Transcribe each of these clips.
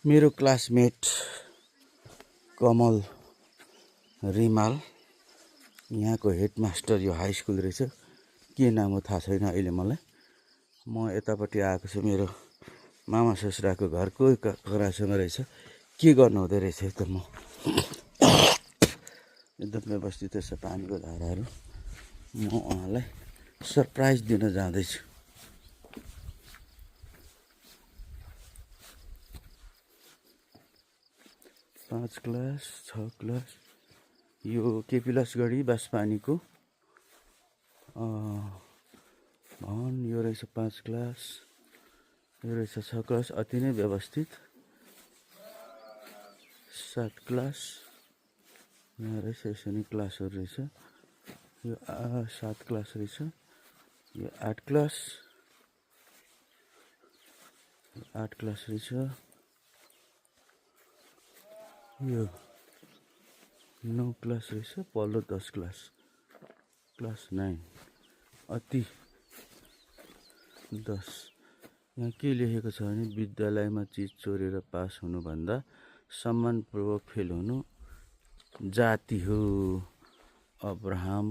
मेरो क्लासमेट कमल रिमाल यहाँको हेडमास्टर यो हाई स्कुल रहेछ। के नाम हो थाहा छैन अहिले मलाई। म यतापट्टि आएको छु, मेरो मामा ससुराको घरको करासँग रहेछ। के गर्नु हुँदै रहेछ त म एकदम व्यवस्थित छ पानीको धाराहरू। म उहाँलाई सरप्राइज दिन जाँदैछु। पाँच क्लास 6 क्लास यो केपी लस्कडी बाँसपानीको भवन यो रहेछ। 5 क्लास यो रहेछ 6 क्लास अति नै व्यवस्थित। 7 क्लास यहाँ रहेछ, यसो नि क्लासहरू रहेछ। यो 7 क्लास रहेछ। यो 8 क्लास रहेछ। यो 9 क्लास रहेछ। पल्लो 10 क्लास 9 अति 10। यहाँ के लेखेको छ भने विद्यालयमा चिज चोरेर पास हुनुभन्दा सम्मानपूर्वक फेल हुनु जाति हो। अब्राहम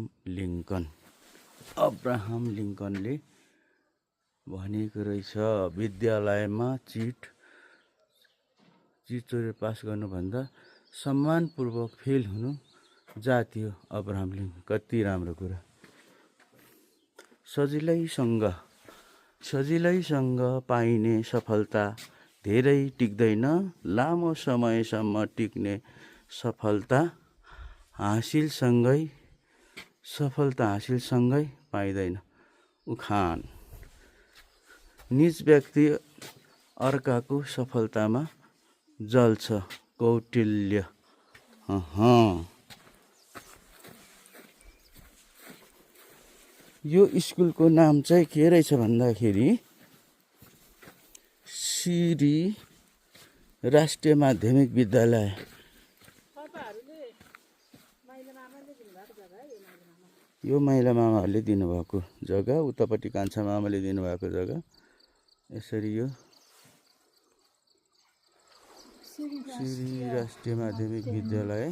लिङ्कनले भनेको रहेछ। विद्यालयमा चिज चोरेर पास गर्नुभन्दा सम्मानपूर्वक फेल हुनु जाति हो। अब्राहम लिङ्कन कति राम्रो कुरा। सजिलैसँग पाइने सफलता धेरै टिक्दैन। लामो समयसम्म टिक्ने सफलता हासिलसँगै पाइँदैन। उखान। निज व्यक्ति अर्काको सफलतामा जल्छ। कौटिल्य। यो स्कुलको नाम चाहिँ के रहेछ भन्दाखेरि श्री राष्ट्रिय माध्यमिक विद्यालय। यो माइला मामाहरूले दिनुभएको जग्गा, उतापट्टि कान्छा मामाले दिनुभएको जग्गा। यसरी यो श्री राष्ट्रिय माध्यमिक विद्यालय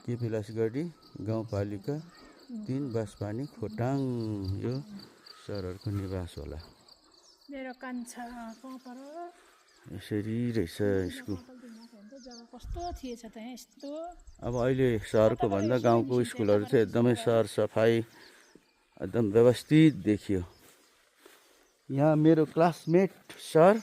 केपी लस्कडी गाउँपालिका 3 बाँसपानी खोटाङ। यो सरहरूको निवास होला। यसरी रहेछ स्कुल। अब अहिले सहरको भन्दा गाउँको स्कुलहरू चाहिँ एकदमै सरसफाइ एकदम व्यवस्थित देखियो। यहाँ मेरो क्लासमेट सर